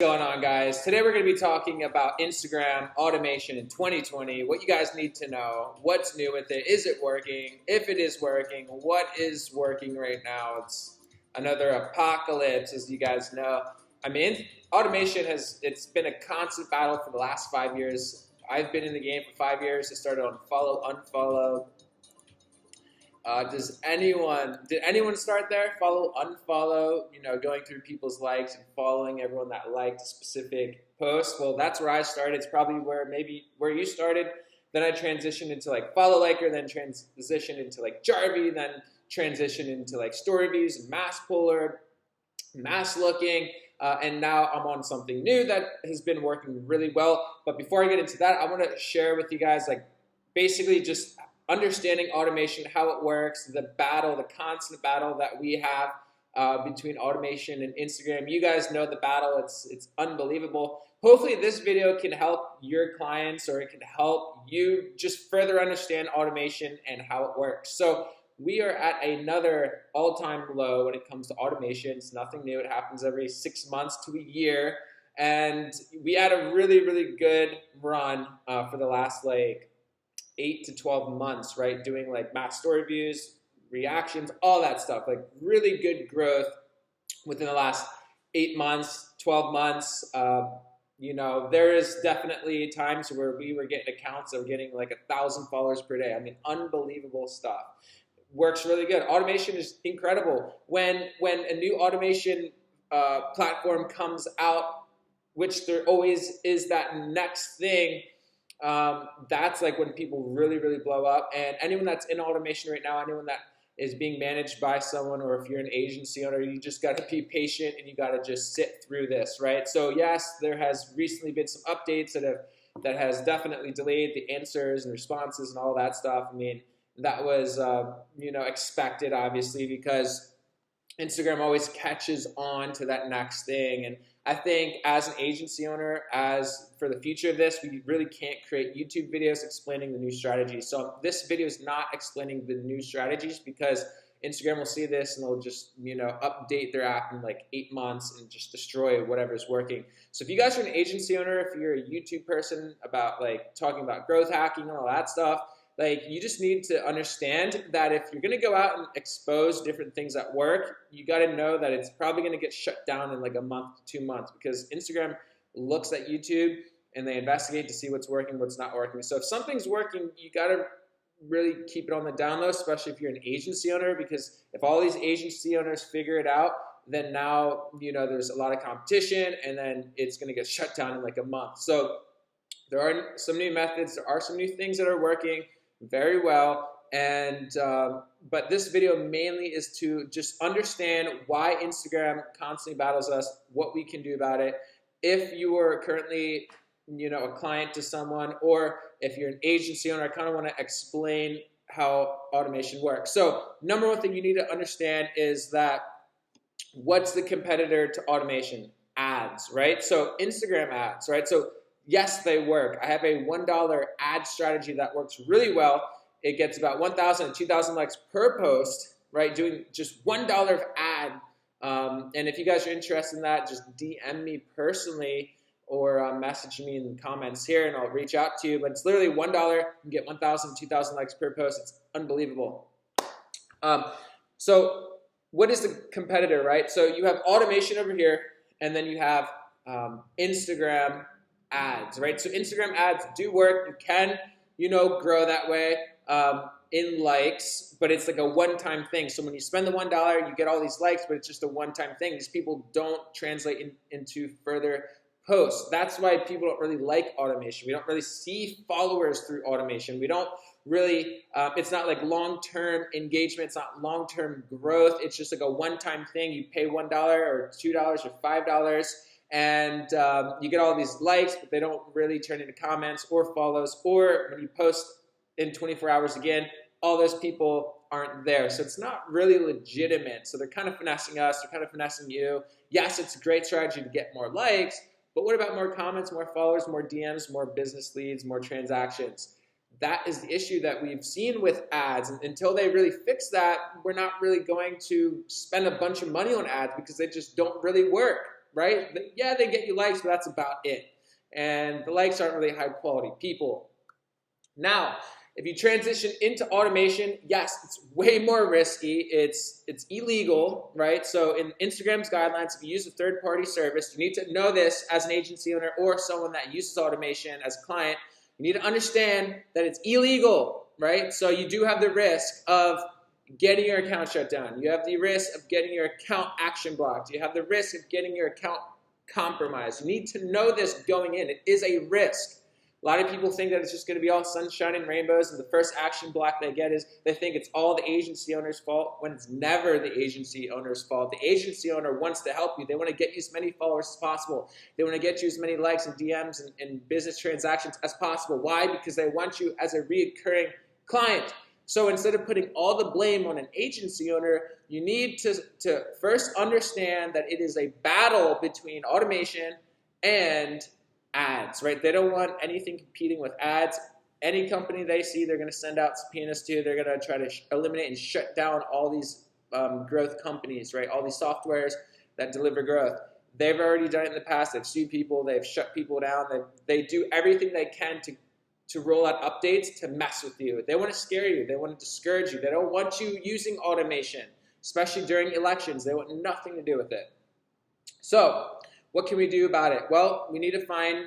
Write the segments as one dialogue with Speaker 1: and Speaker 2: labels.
Speaker 1: Going on, guys? Today we're going to be talking about Instagram automation in 2020, what you guys need to know, what's new with it, is it working, if it is working, what is working right now. It's another apocalypse, as you guys know. I mean, automation it's been a constant battle for the last 5 years. I've been in the game for 5 years. I started on follow, unfollow. Did anyone start there? Follow, unfollow, going through people's likes and following everyone that liked a specific post. Well, that's where I started. It's probably where you started. Then I transitioned into like follow liker, then transitioned into like Jarvee, then transitioned into like story views and mass puller, mass looking. And now I'm on something new that has been working really well. But before I get into that, I want to share with you guys like basically just understanding automation, how it works, the constant battle that we have between automation and Instagram. You guys know the battle. It's unbelievable. Hopefully this video can help your clients, or it can help you just further understand automation and how it works. So we are at another all-time low when it comes to automation. It's nothing new. It happens every 6 months to a year. And we had a really, really good run for the last 8 to 12 months, right? Doing like mass story views, reactions, all that stuff. Like really good growth within the last 8 months, 12 months. There is definitely times where we were getting accounts that were getting like 1,000 followers per day. I mean, unbelievable stuff. Works really good. Automation is incredible. When a new automation platform comes out, which there always is that next thing, that's like when people really, really blow up. And anyone that's in automation right now, anyone that is being managed by someone, or if you're an agency owner, you just got to be patient and you got to just sit through this, right? So yes, there has recently been some updates that has definitely delayed the answers and responses and all that stuff. I mean, that was expected, obviously, because Instagram always catches on to that next thing. And I think as an agency owner, as for the future of this, we really can't create YouTube videos explaining the new strategies. So this video is not explaining the new strategies, because Instagram will see this and they'll just, update their app in like 8 months and just destroy whatever's working. So if you guys are an agency owner, if you're a YouTube person about like talking about growth hacking and all that stuff, like you just need to understand that if you're going to go out and expose different things that work, you got to know that it's probably going to get shut down in like a month to 2 months, because Instagram looks at YouTube and they investigate to see what's working, what's not working. So if something's working, you got to really keep it on the down low, especially if you're an agency owner, because if all these agency owners figure it out, then now, there's a lot of competition and then it's going to get shut down in like a month. So there are some new methods. There are some new things that are working very well, and but this video mainly is to just understand why Instagram constantly battles us, what we can do about it. If you are currently a client to someone, or if you're an agency owner, I kind of want to explain how automation works. So number one thing you need to understand is that what's the competitor to automation? Ads, right? So Instagram ads, right? So yes, they work. I have a $1 ad strategy that works really well. It gets about 1,000 to 2,000 likes per post, right? Doing just $1 of ad. And if you guys are interested in that, just DM me personally, or message me in the comments here and I'll reach out to you. But it's literally $1. You can get 1,000 to 2,000 likes per post. It's unbelievable. So what is the competitor, right? So you have automation over here, and then you have Instagram ads, right? So Instagram ads do work. You can, grow that way in likes, but it's like a one-time thing. So when you spend the $1, you get all these likes, but it's just a one-time thing. These people don't translate into further posts. That's why people don't really like automation. We don't really see followers through automation. We don't really, it's not like long-term engagement. It's not long-term growth. It's just like a one-time thing. You pay $1 or $2 or $5, and you get all these likes, but they don't really turn into comments or follows, or when you post in 24 hours again, all those people aren't there. So it's not really legitimate. So they're kind of finessing us, they're kind of finessing you. Yes, it's a great strategy to get more likes, but what about more comments, more followers, more DMs, more business leads, more transactions? That is the issue that we've seen with ads. And until they really fix that, we're not really going to spend a bunch of money on ads, because they just don't really work. right? Yeah, they get you likes, but that's about it. And the likes aren't really high quality people. Now, if you transition into automation, yes, it's way more risky. It's illegal, right? So in Instagram's guidelines, if you use a third-party service, you need to know this as an agency owner or someone that uses automation as a client. You need to understand that it's illegal, right? So you do have the risk of getting your account shut down. You have the risk of getting your account action blocked. You have the risk of getting your account compromised. You need to know this going in. It is a risk. A lot of people think that it's just going to be all sunshine and rainbows, and the first action block they get is they think it's all the agency owner's fault, when it's never the agency owner's fault. The agency owner wants to help you. They want to get you as many followers as possible. They want to get you as many likes and DMs and business transactions as possible. Why? Because they want you as a recurring client. So instead of putting all the blame on an agency owner, you need to first understand that it is a battle between automation and ads, right? They don't want anything competing with ads. Any company they see, they're going to send out subpoenas to. They're going to try to eliminate and shut down all these growth companies, right? All these softwares that deliver growth. They've already done it in the past. They've sued people. They've shut people down. They do everything they can to roll out updates to mess with you. They want to scare you. They want to discourage you. They don't want you using automation, especially during elections. They want nothing to do with it. So what can we do about it? Well, we need to find,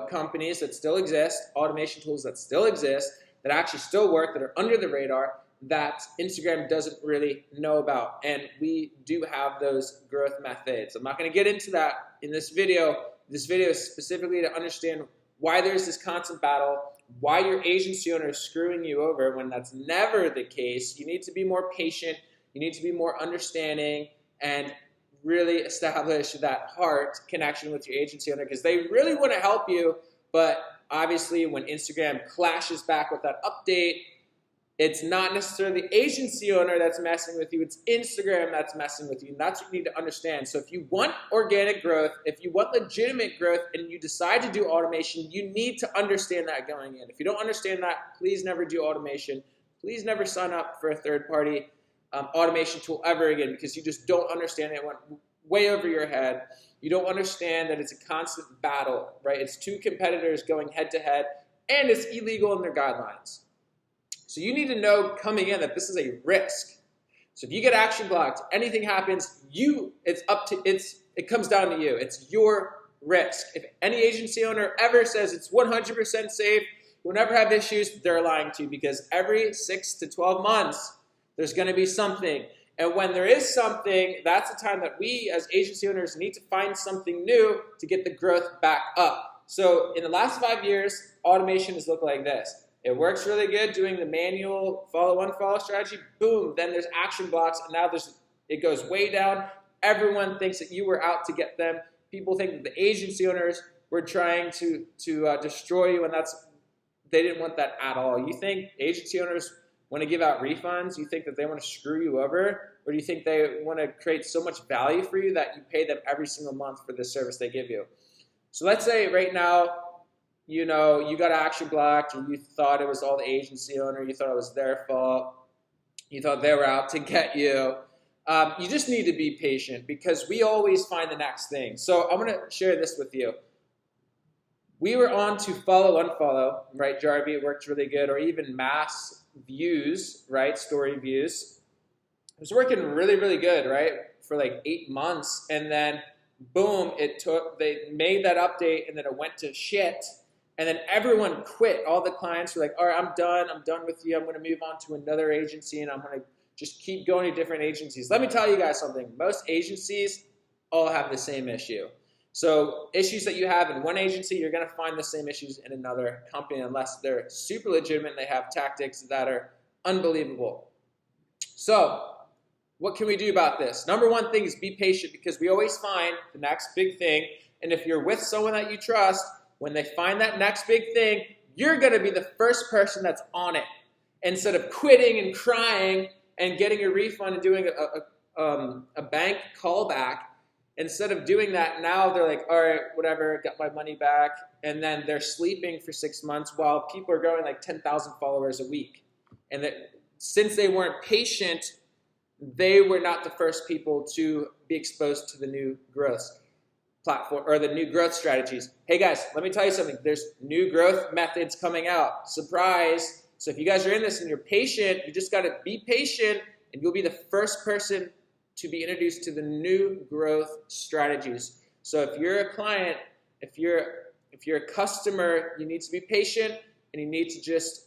Speaker 1: companies that still exist, automation tools that still exist, that actually still work, that are under the radar, that Instagram doesn't really know about. And we do have those growth methods. I'm not going to get into that in this video. This video is specifically to understand why there's this constant battle, why your agency owner is screwing you over when that's never the case. You need to be more patient. You need to be more understanding and really establish that heart connection with your agency owner, because they really want to help you. But obviously when Instagram clashes back with that update, it's not necessarily the agency owner that's messing with you, it's Instagram that's messing with you. And that's what you need to understand. So if you want organic growth, if you want legitimate growth, and you decide to do automation, you need to understand that going in. If you don't understand that, please never do automation. Please never sign up for a third-party automation tool ever again, because you just don't understand it. It went way over your head. You don't understand that it's a constant battle, right? It's two competitors going head-to-head, and it's illegal in their guidelines. So you need to know coming in that this is a risk. So if you get action blocked, anything happens, it comes down to you. It's your risk. If any agency owner ever says it's 100% safe, you'll never have issues, they're lying to you, because every 6 to 12 months, there's going to be something. And when there is something, that's the time that we as agency owners need to find something new to get the growth back up. So in the last 5 years, automation has looked like this. It works really good doing the manual follow-unfollow strategy. Boom, then there's action blocks, and now it goes way down. Everyone thinks that you were out to get them. People think that the agency owners were trying to destroy you, and they didn't want that at all. You think agency owners want to give out refunds? You think that they want to screw you over? Or do you think they want to create so much value for you that you pay them every single month for the service they give you? So let's say right now, you got action blocked, or you thought it was all the agency owner, you thought it was their fault, you thought they were out to get you. You just need to be patient, because we always find the next thing. So I'm going to share this with you. We were on to follow, unfollow, right? Jarvie, it worked really good, or even mass views, right? Story views. It was working really, really good, right? For like 8 months, and then boom, they made that update, and then it went to shit. And then everyone quit. All the clients were like, all right, I'm done with you. I'm going to move on to another agency, and I'm going to just keep going to different agencies. Let me tell you guys something. Most agencies all have the same issue. So issues that you have in one agency, you're going to find the same issues in another company, unless they're super legitimate and they have tactics that are unbelievable. So what can we do about this? Number one thing is be patient, because we always find the next big thing. And if you're with someone that you trust, when they find that next big thing, you're going to be the first person that's on it. Instead of quitting and crying and getting a refund and doing a bank callback, instead of doing that, now they're like, all right, whatever, got my money back. And then they're sleeping for 6 months while people are growing like 10,000 followers a week. And that since they weren't patient they were not the first people to be exposed to the new growth platform or the new growth strategies. Hey guys, let me tell you something. There's new growth methods coming out. Surprise. So if you guys are in this and you're patient, you just got to be patient and you'll be the first person to be introduced to the new growth strategies. So if you're a client, if you're a customer, you need to be patient and you need to just,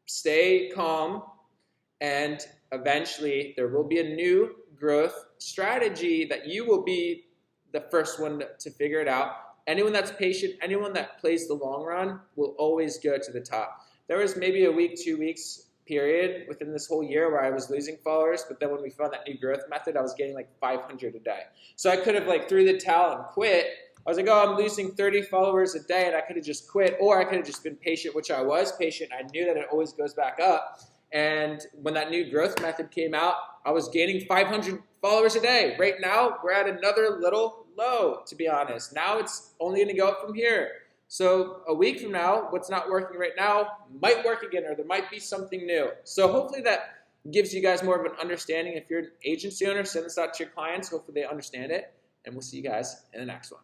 Speaker 1: stay calm, and eventually there will be a new growth strategy that you will be the first one to figure it out. Anyone that's patient, anyone that plays the long run will always go to the top. There was maybe a week, 2 weeks period within this whole year where I was losing followers, but then when we found that new growth method, I was getting like 500 a day. So I could have like threw the towel and quit. I was like, oh, I'm losing 30 followers a day, and I could have just quit, or I could have just been patient, which I was patient. I knew that it always goes back up. And when that new growth method came out, I was gaining 500 followers a day. Right now, we're at another little low, to be honest. Now it's only going to go up from here. So a week from now, what's not working right now might work again, or there might be something new. So hopefully that gives you guys more of an understanding. If you're an agency owner, send this out to your clients. Hopefully they understand it. And we'll see you guys in the next one.